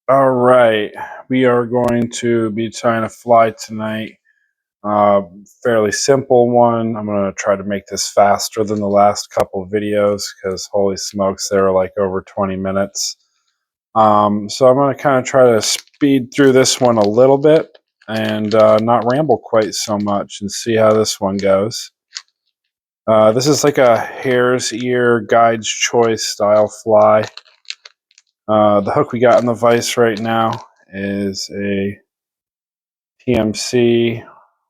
All right, we are going to be tying a fly tonight. Fairly simple one. I'm going to try to make this faster than the last couple of videos because holy smokes, they were like over 20 minutes. So I'm going to kind of try to speed through this one a little bit and not ramble quite so much and see how this one goes. This is like a hare's ear guide's choice style fly. The hook we got in the vise right now is a TMC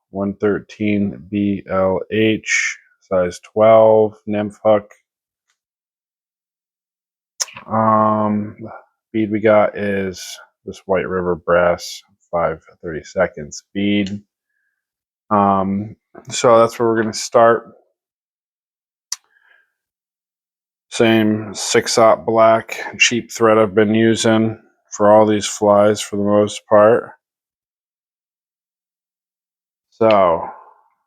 113 BLH size 12 nymph hook. The bead we got is this White River Brass 5/32 bead. So that's where we're going to start. Same 6/0 black cheap thread I've been using for all these flies for the most part. So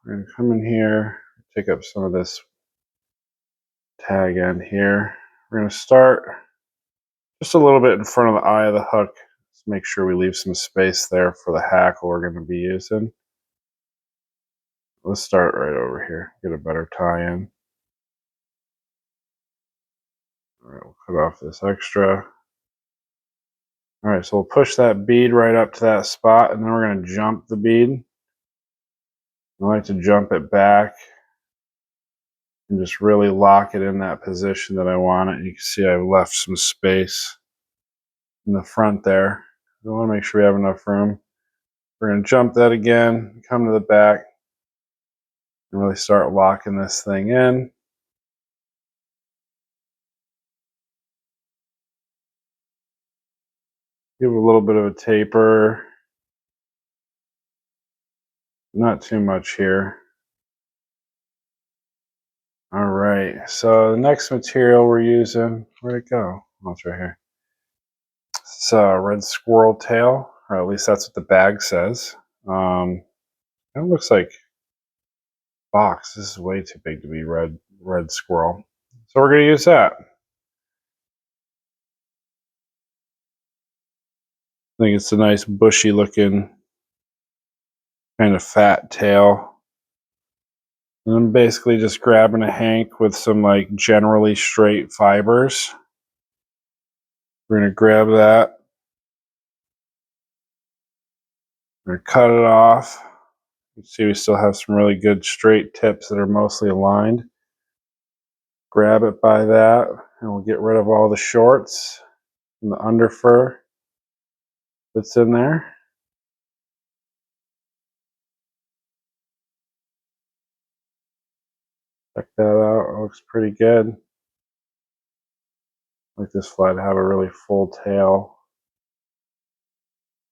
we're going to come in here, take up some of this tag end here. We're going to start just a little bit in front of the eye of the hook. Let's make sure we leave some space there for the hackle we're going to be using. Let's start right over here, get a better tie in. All right, we'll cut off this extra. All right, so we'll push that bead right up to that spot, and then we're going to jump the bead. I like to jump it back and just really lock it in that position that I want it. You can see I've left some space in the front there. We want to make sure we have enough room. We're going to jump that again, come to the back, and really start locking this thing in. Give it a little bit of a taper. Not too much here. All right, so the next material we're using, where'd it go? Oh, it's right here. It's a red squirrel tail, or at least that's what the bag says. It looks like box. This is way too big to be red squirrel. So we're gonna use that. I think it's a nice bushy looking kind of fat tail. And I'm basically just grabbing a hank with some like generally straight fibers. We're gonna grab that. We're gonna cut it off. You can see we still have some really good straight tips that are mostly aligned. Grab it by that, and we'll get rid of all the shorts and the under fur that's in there. Check that out, it looks pretty good. I like this fly to have a really full tail.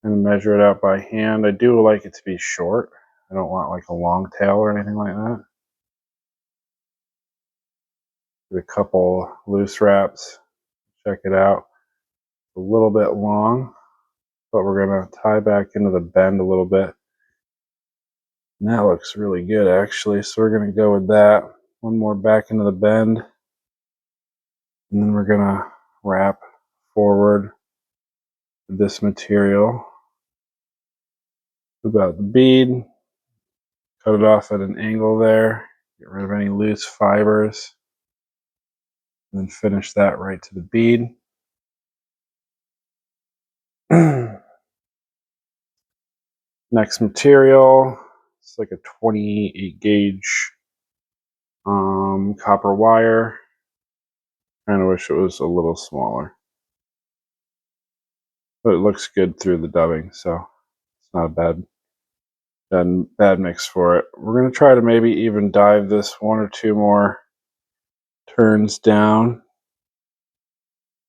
And measure it out by hand. I do like it to be short. I don't want like a long tail or anything like that. With a couple loose wraps. Check it out. A little bit long, but we're gonna tie back into the bend a little bit. And that looks really good actually. So we're gonna go with that. One more back into the bend. And then we're gonna wrap forward with this material. About the bead. Cut it off at an angle there. Get rid of any loose fibers. And then finish that right to the bead. Next material, it's like a 28 gauge copper wire. Kind of wish it was a little smaller, but it looks good through the dubbing, so it's not a bad mix for it. We're gonna try to maybe even dive this one or two more turns down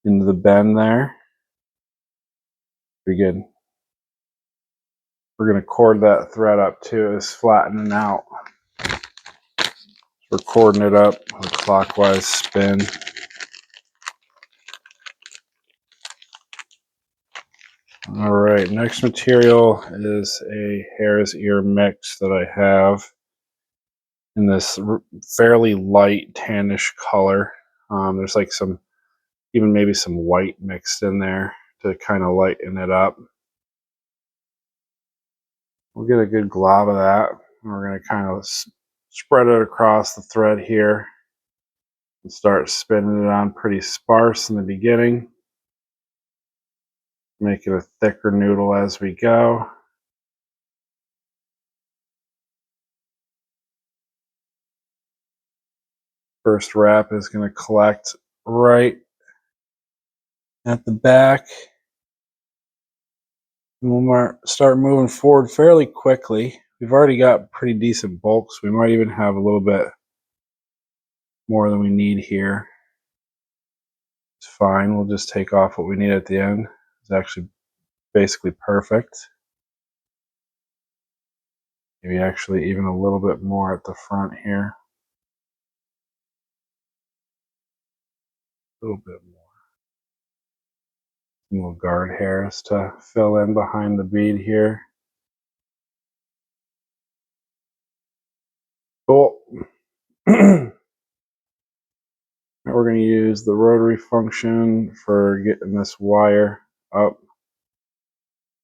into the bend there. Pretty good. We're gonna cord that thread up too. It's flattening out. We're cording it up with a clockwise spin. All right, next material is a hare's ear mix that I have in this fairly light tannish color. There's like some, even maybe some white mixed in there. to kind of lighten it up. We'll get a good glob of that. We're going to kind of spread it across the thread here and start spinning it on pretty sparse in the beginning. Make it a thicker noodle as we go. First wrap is going to collect right at the back. And we'll start moving forward fairly quickly. We've already got pretty decent bulks. We might even have a little bit more than we need here. It's fine. We'll just take off what we need at the end. It's actually basically perfect. Maybe actually even a little bit more at the front here. A little bit more. Some little guard hairs to fill in behind the bead here. Cool. We're going to use the rotary function for getting this wire up.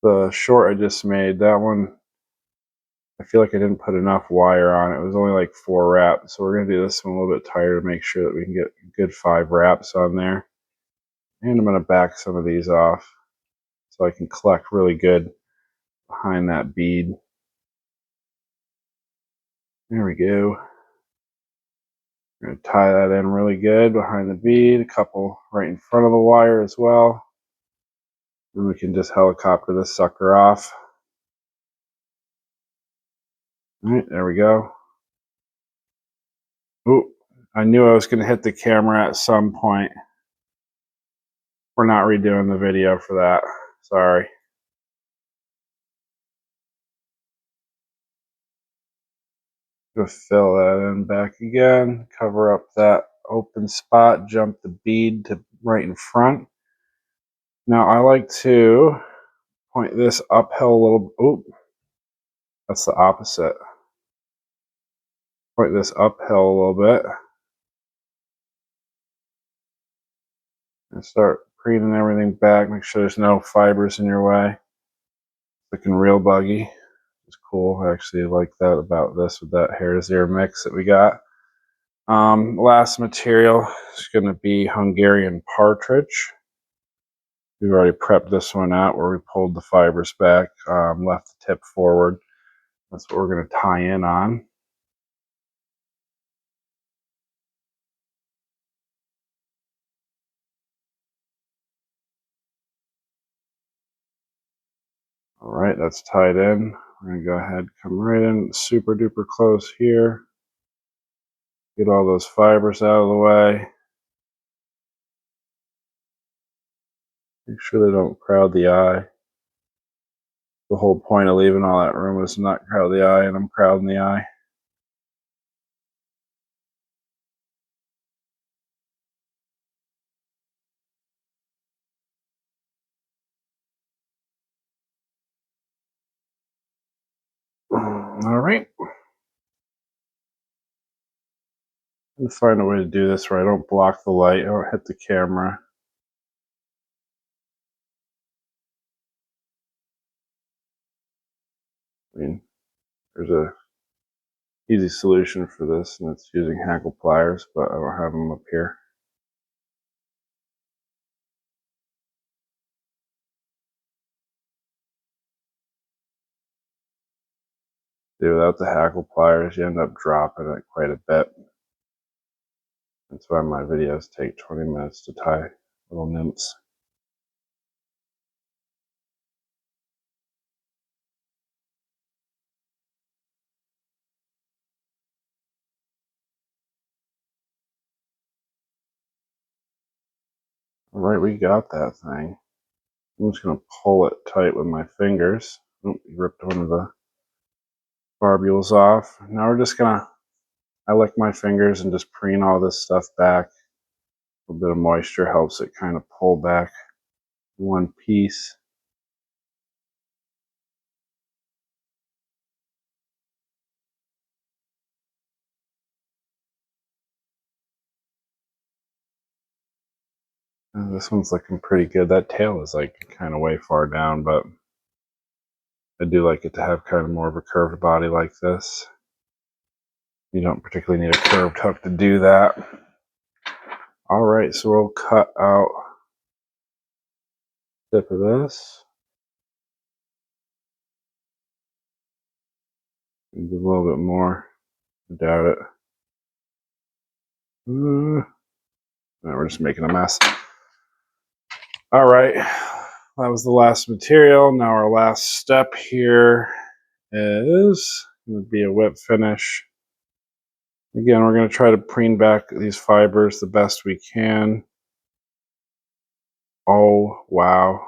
The short I just made, that one, I feel like I didn't put enough wire on it. It was only like 4 wraps. So we're going to do this one a little bit tighter to make sure that we can get a good 5 wraps on there. And I'm going to back some of these off so I can collect really good behind that bead. There we go. We're going to tie that in really good behind the bead, a couple right in front of the wire as well. And we can just helicopter this sucker off. All right, there we go. Ooh, I knew I was going to hit the camera at some point. We're not redoing the video for that. Sorry. Go fill that in back again. Cover up that open spot. Jump the bead to right in front. Now I like to point this uphill a little. Oop, that's the opposite. Point this uphill a little bit. And start preening everything back. Make sure there's no fibers in your way. Looking real buggy. It's cool. I actually like that about this with that hare's ear mix that we got. Last material is going to be Hungarian partridge. We've already prepped this one out where we pulled the fibers back, left the tip forward. That's what we're going to tie in on. All right, that's tied in. We're going to go ahead, come right in super duper close here. Get all those fibers out of the way. Make sure they don't crowd the eye. The whole point of leaving all that room is to not crowd the eye, and I'm crowding the eye. All right. And find a way to do this where I don't block the light, I don't hit the camera. I mean, there's a easy solution for this, and it's using hackle pliers, but I don't have them up here. Without the hackle pliers, you end up dropping it quite a bit. That's why my videos take 20 minutes to tie little nymphs. All right, we got that thing. I'm just going to pull it tight with my fingers. Oh, ripped one of the barbules off. Now we're just going to, I lick my fingers and just preen all this stuff back. A little bit of moisture helps it kind of pull back one piece. This one's looking pretty good. That tail is like kind of way far down, but I do like it to have kind of more of a curved body like this. You don't particularly need a curved hook to do that. All right, so we'll cut out the tip of this. And do a little bit more. I doubt it. Now we're just making a mess. All right, that was the last material. Now our last step here is going to be a whip finish. Again, we're going to try to preen back these fibers the best we can. Oh, wow.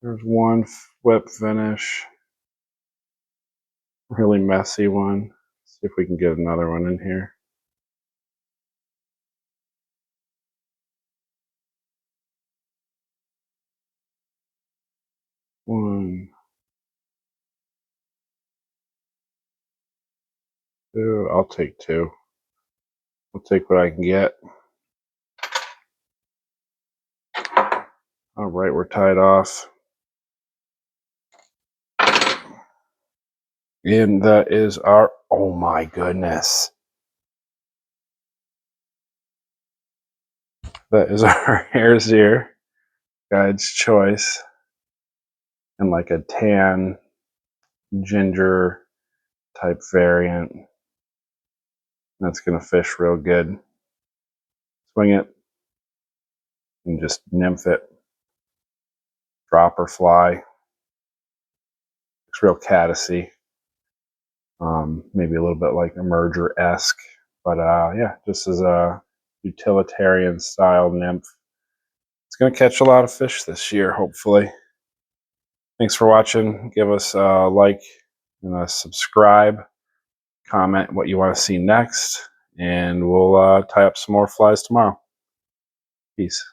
There's one whip finish. Really messy one. See if we can get another one in here. One, two. I'll take two. I'll take what I can get. All right, we're tied off. And that is our, oh my goodness. That is our hare's ear, guide's choice. And like a tan ginger type variant. That's going to fish real good. Swing it and just nymph it. Drop or fly. It's real caddisy. Maybe a little bit like a merger-esque. But yeah, just as a utilitarian style nymph. It's going to catch a lot of fish this year, hopefully. Thanks for watching. Give us a like and a subscribe. Comment what you want to see next. And we'll tie up some more flies tomorrow. Peace.